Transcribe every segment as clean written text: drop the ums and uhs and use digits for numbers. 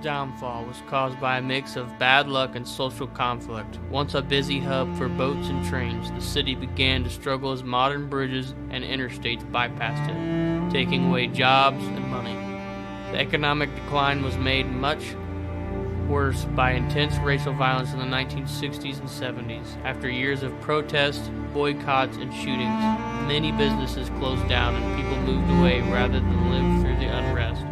downfall was caused by a mix of bad luck and social conflict. Once a busy hub for boats and trains, the city began to struggle as modern bridges and interstates bypassed it, taking away jobs and money. The economic decline was made much worse by intense racial violence in the 1960s and 70s. After years of protests, boycotts, and shootings, many businesses closed down and people moved away rather than live through the unrest.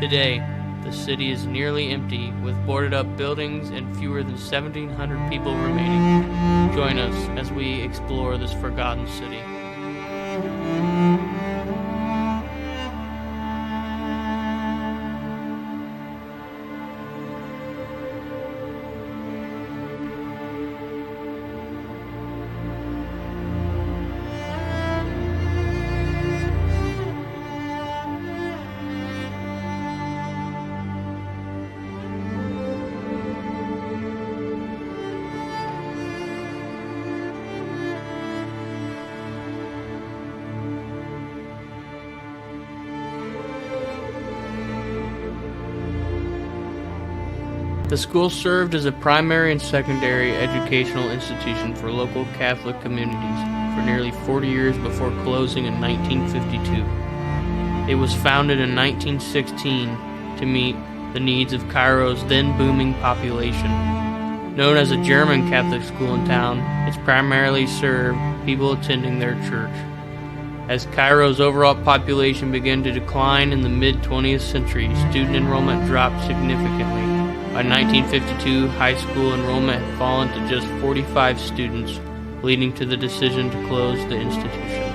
Today, the city is nearly empty, with boarded up buildings and fewer than 1,700 people remaining. Join us as we explore this forgotten city. The school served as a primary and secondary educational institution for local Catholic communities for nearly 40 years before closing in 1952. It was founded in 1916 to meet the needs of Cairo's then booming population. Known as a German Catholic school in town, it's primarily served people attending their church. As Cairo's overall population began to decline in the mid-20th century, student enrollment dropped significantly. By 1952, high school enrollment had fallen to just 45 students, leading to the decision to close the institution.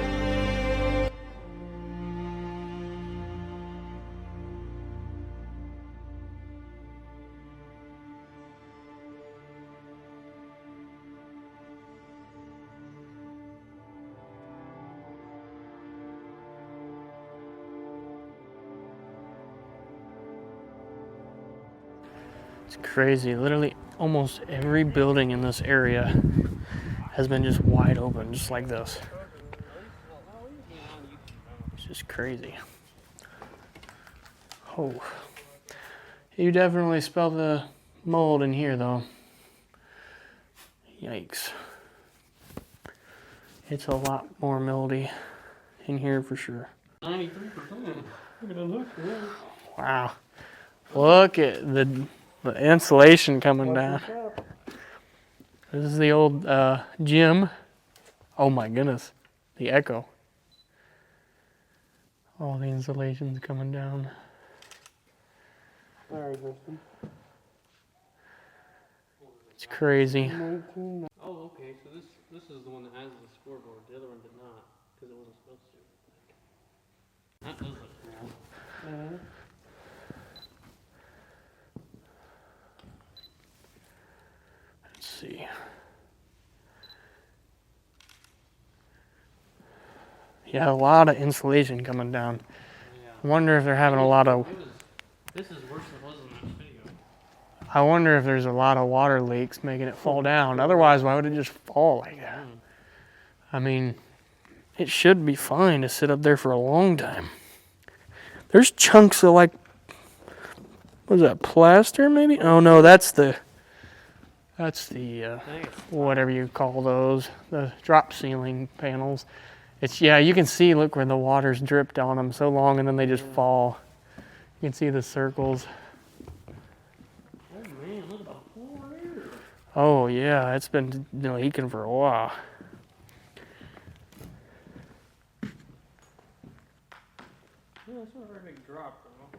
It's crazy. Literally, almost every building in this area has been just wide open, just like this. It's just crazy. Oh. You definitely smell the mold in here, though. Yikes. It's a lot more moldy in here for sure. 93%. Look at the look. Wow. Look at the insulation coming down. This is the old gym. Oh my goodness. The echo. All the insulation's coming down. It's crazy. Oh, okay. So this is the one that has the scoreboard. The other one did not, because it wasn't supposed to. That does look cool. Let's see. Yeah, a lot of insulation coming down. Yeah. I wonder if they're having a lot of... This is worse than it was in that video. I wonder if there's a lot of water leaks making it fall down. Otherwise, why would it just fall like that? I mean, it should be fine to sit up there for a long time. There's chunks of like... What is that, plaster maybe? Oh no, that's the whatever you call those, the drop ceiling panels. It's, yeah, you can see, look where the water's dripped on them so long and then they just fall. You can see the circles. Oh man, look at the floor here. Oh yeah, it's been leaking for a while. Yeah, it's not a very big drop though.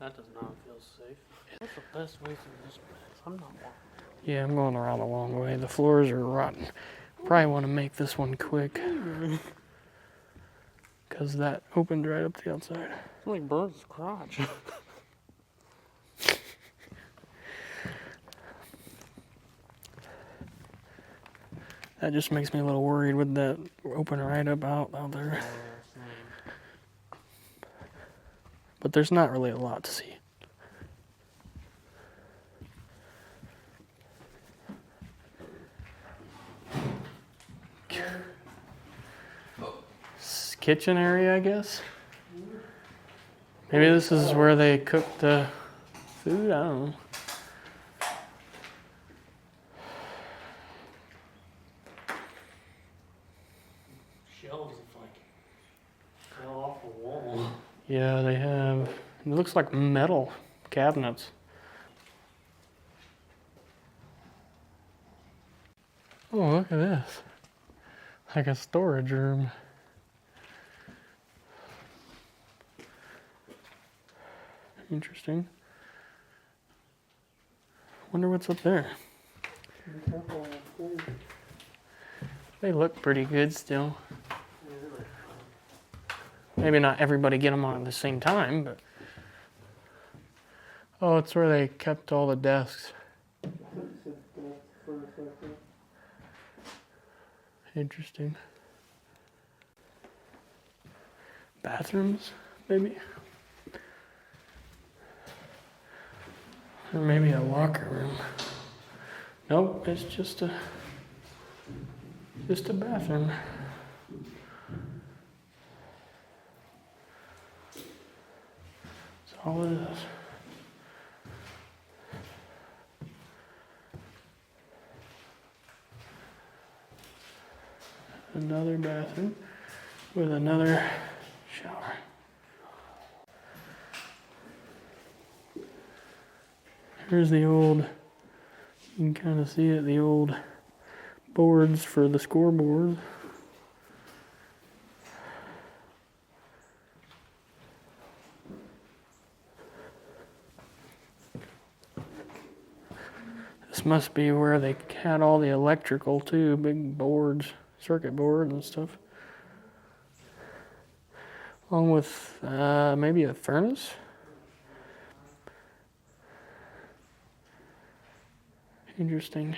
That does not feel safe. What's the best way through this place? I'm not walking. Yeah, I'm going around a long way. The floors are rotten. Probably want to make this one quick. Because that opened right up the outside. It's like Bird's crotch. That just makes me a little worried with that open right up out there. But there's not really a lot to see. Kitchen area, I guess. Maybe this is where they cook the food? I don't know. Shelves have like fell off the wall. Yeah, they have. It looks like metal cabinets. Oh, look at this. Like a storage room. Interesting. Wonder what's up there. Be careful on the stairs. They look pretty good still. Maybe not everybody get them on at the same time, but... Oh, it's where they kept all the desks. Interesting. Bathrooms, maybe? Or maybe a locker room. Nope, it's just a bathroom. That's all it is. Another bathroom with another shower. Here's the old, you can kind of see it, the old boards for the scoreboard. This must be where they had all the electrical too, big boards, circuit board and stuff. Along with maybe a furnace. Interesting.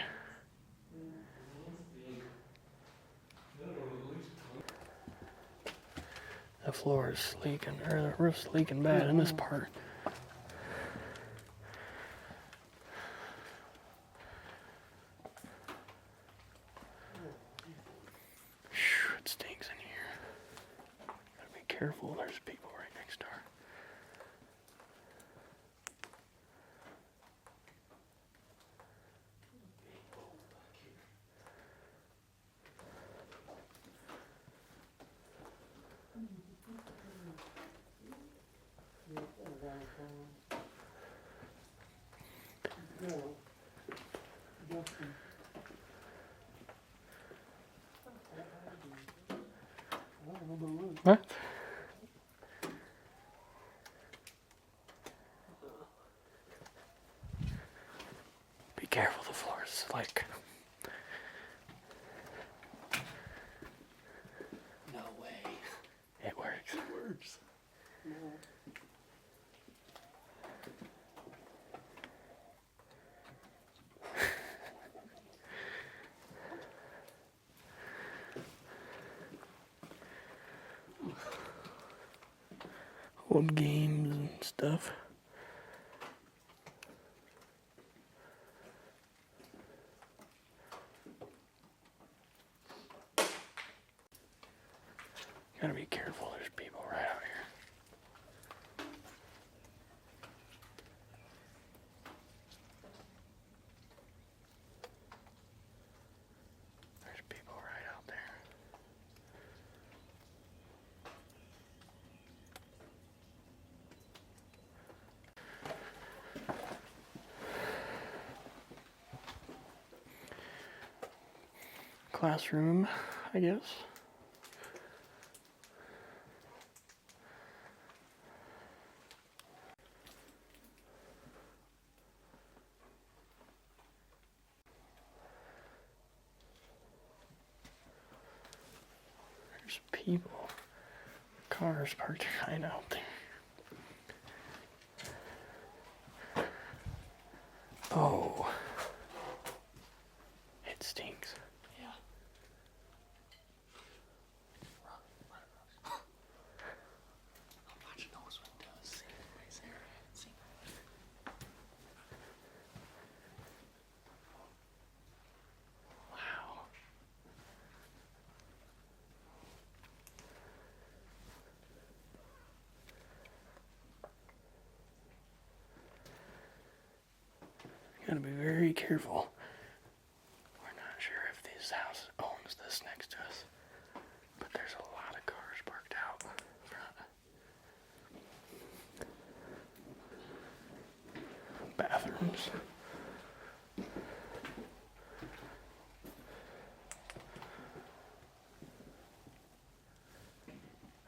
The floor is leaking, or the roof's leaking bad in this part. It stinks in here. Gotta be careful, there's people right next door. What? Be careful, the floor is like... No way. It works. It works. No. Old games and stuff. Gotta be careful, there's people right out here. There's people right out there. Classroom, I guess. There's people. Cars parked right out there. Oh. It stinks. Yeah. I'm watching those windows. See right there. See. Wow. Gotta be very careful. We're not sure if this house owns this next to us, but there's a lot of cars parked out front. Bathrooms.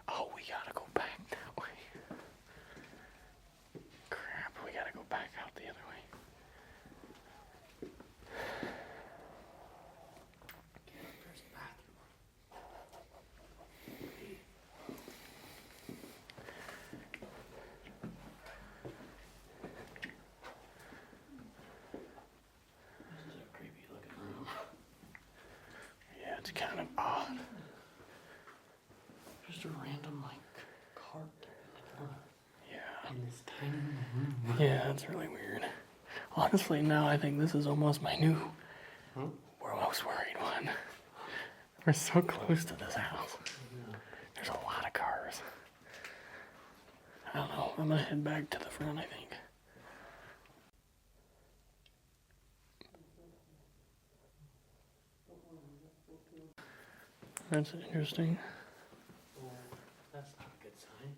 Oh, we gotta go back that way. Crap, we gotta go back out the other way. There's a bathroom. This is a creepy looking room. Yeah, it's kind of odd. Just a random cart Yeah. in this tiny room. Yeah, that's really weird. Honestly, now I think this is almost my new most worried one. We're so close to this house. There's a lot of cars. I don't know. I'm gonna head back to the front, I think. That's interesting. Oh, that's not a good sign.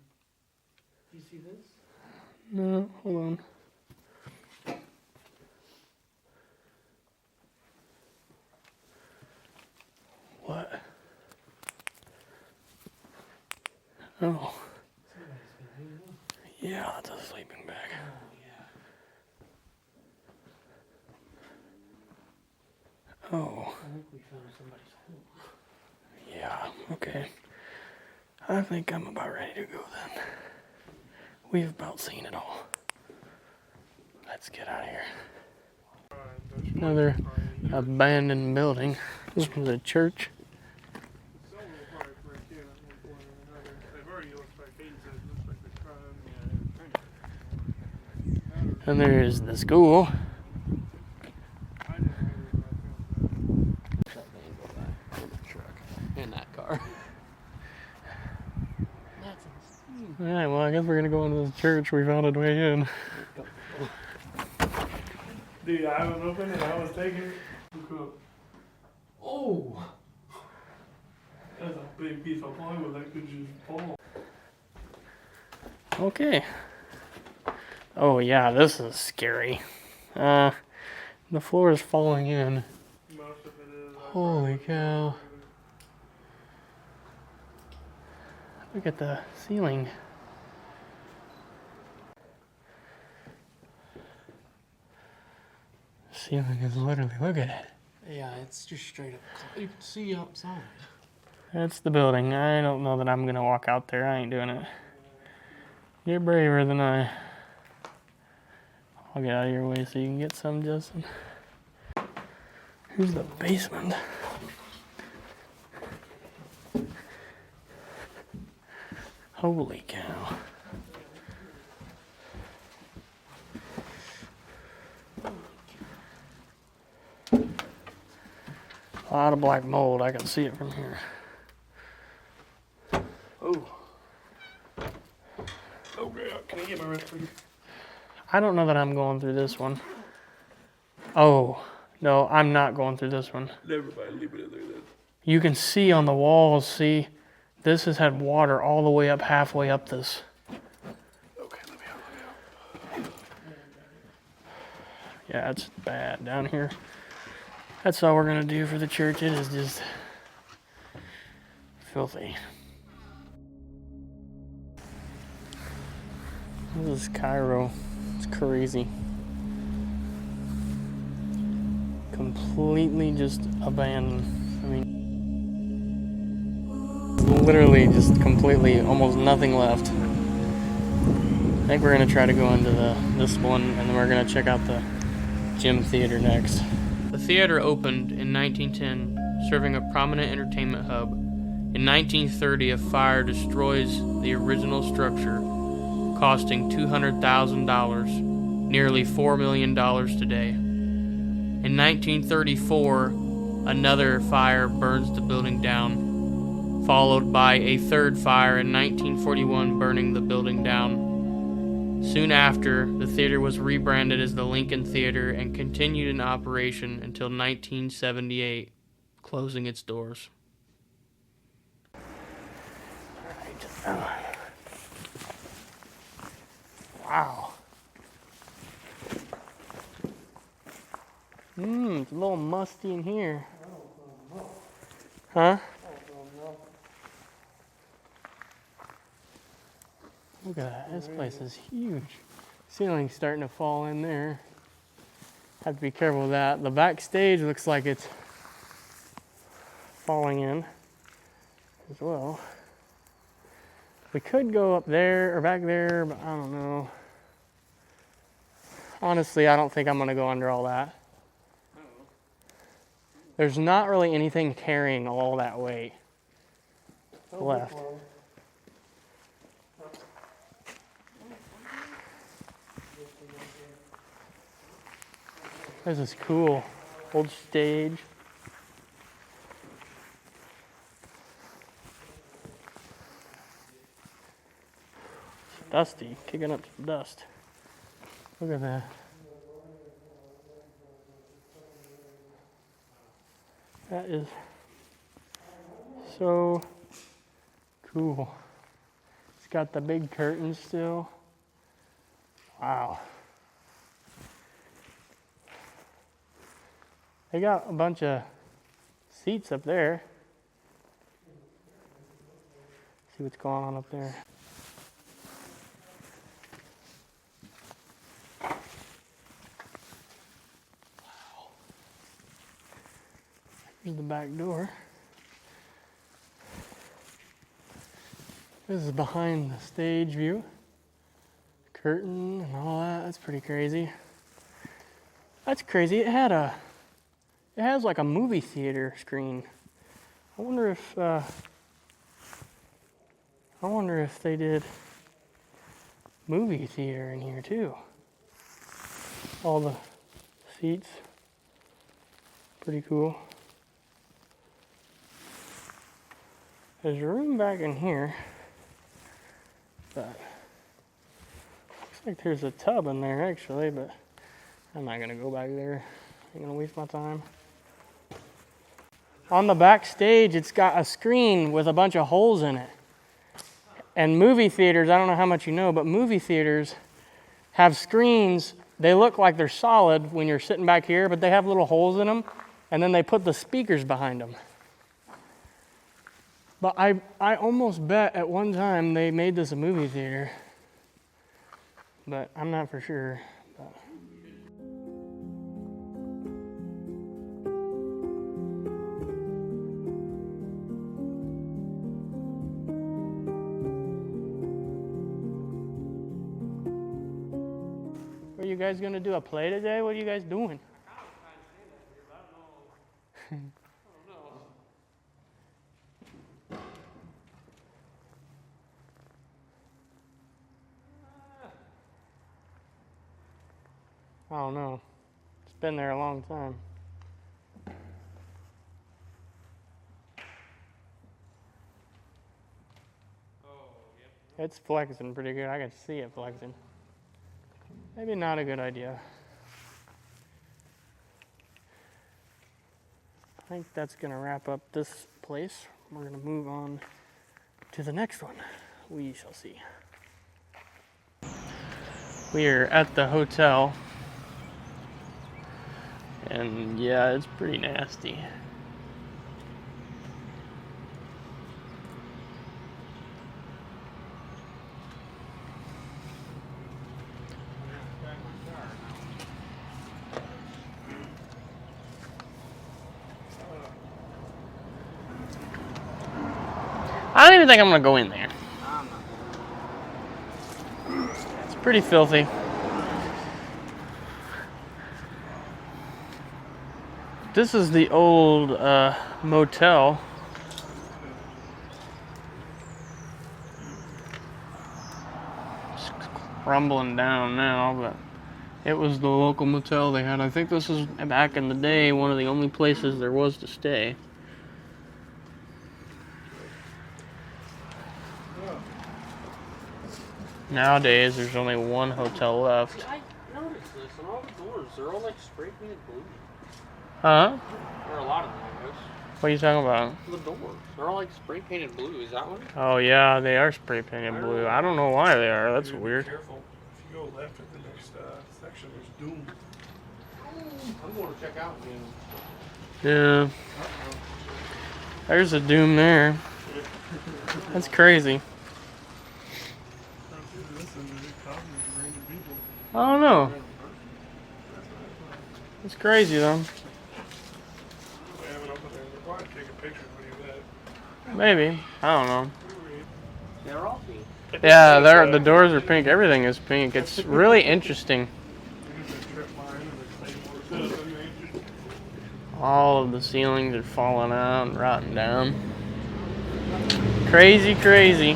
Do you see this? No, hold on. What? Oh. Somebody's been hanging out. Yeah, that's a sleeping bag. Oh, yeah. Oh. I think we found somebody's home. Yeah, okay. I think I'm about ready to go then. We've about seen it all. Let's get out of here. Another abandoned building. This one's a church. And there's the school. In that car. That's insane. Alright, well, I guess we're gonna go into this church. We found a way in. Dude, I was open and I was taking it. Oh! That's a big piece of plywood that could just fall. Okay. Oh yeah, this is scary. The floor is falling in. Most of it is. Holy cow. Look at the ceiling. The ceiling is literally, look at it. Yeah, it's just straight up. You can see outside. That's the building. I don't know that I'm gonna walk out there. I ain't doing it. You're braver than I. I'll get out of your way so you can get some, Justin. Here's the basement. Holy cow. A lot of black mold. I can see it from here. Oh. Okay, can I get my wrist, please? I don't know that I'm going through this one. Oh, no, I'm not going through this one. Never mind, leave it in there then. You can see on the walls, see, this has had water all the way up, halfway up this. Okay, let me out. Yeah, it's bad down here. That's all we're gonna do for the church. It is just filthy. This is Cairo. It's crazy. Completely just abandoned. I mean, literally just completely, almost nothing left. I think we're gonna try to go into this one, and then we're gonna check out the gym theater next. The theater opened in 1910, serving a prominent entertainment hub. In 1930, a fire destroys the original structure, costing $200,000, nearly $4 million today. In 1934, another fire burns the building down, followed by a third fire in 1941 burning the building down. Soon after, the theater was rebranded as the Lincoln Theater and continued in operation until 1978, closing its doors. Wow. It's a little musty in here. Huh? Look at that. This place is huge. Ceiling's starting to fall in there. Have to be careful with that. The backstage looks like it's falling in as well. We could go up there or back there, but I don't know. Honestly, I don't think I'm going to go under all that. There's not really anything carrying all that weight left. This is cool. Old stage. It's dusty, kicking up some dust. Look at that. That is so cool. It's got the big curtains still. Wow. They got a bunch of seats up there. See what's going on up there. Wow. Here's the back door. This is behind the stage view. Curtain and all that. That's pretty crazy. That's crazy. It has like a movie theater screen. I wonder if they did movie theater in here too. All the seats. Pretty cool. There's room back in here, but looks like there's a tub in there actually, but I'm not gonna go back there. I'm gonna waste my time. On the back stage, it's got a screen with a bunch of holes in it. And movie theaters, I don't know how much you know, but movie theaters have screens. They look like they're solid when you're sitting back here, but they have little holes in them, and then they put the speakers behind them. But I almost bet at one time they made this a movie theater, but I'm not for sure. But. Are you guys gonna do a play today? What are you guys doing? I don't know. It's been there a long time. It's flexing pretty good. I can see it flexing. Maybe not a good idea. I think that's going to wrap up this place. We're going to move on to the next one. We shall see. We are at the hotel. And yeah, it's pretty nasty. I don't even think I'm gonna go in there. It's pretty filthy. This is the old motel. It's crumbling down now, but it was the local motel they had. I think this is, back in the day, one of the only places there was to stay. Nowadays, there's only one hotel left. I noticed this on all the doors. They're all like spray painted blue. Huh? Or a lot of them, I guess. What are you talking about? The doors. They're all like spray painted blue. Is that one? Oh yeah, they are spray painted blue. I don't know why they are. That's Dude, weird. Be careful. If you go left at the next section, there's Doom. I'm going to check out again. Yeah. There's a Doom there. That's crazy. I don't know. It's crazy though. Maybe. I don't know. They're all pink. Yeah, the doors are pink. Everything is pink. It's really interesting. All of the ceilings are falling out and rotting down. Crazy, crazy.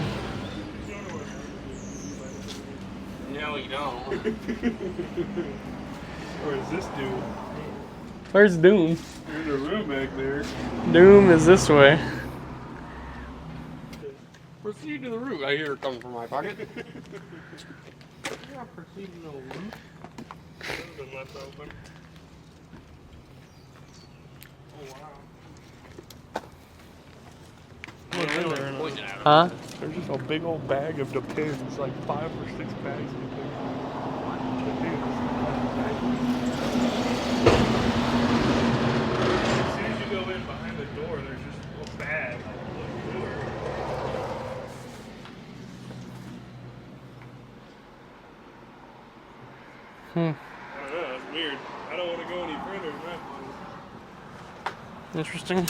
No, you don't. Or is this Doom? Where's Doom? There's a room back there. Doom is this way. Proceed to the room. I hear it coming from my pocket. Yeah, proceed to the room. Been left open. Oh wow. Huh? There's just a big old bag of Depends, like 5 or 6 bags of Depends. As soon as you go in behind the door, there's just a bag. I don't know, it's weird. I don't want to go any further than that place. Interesting.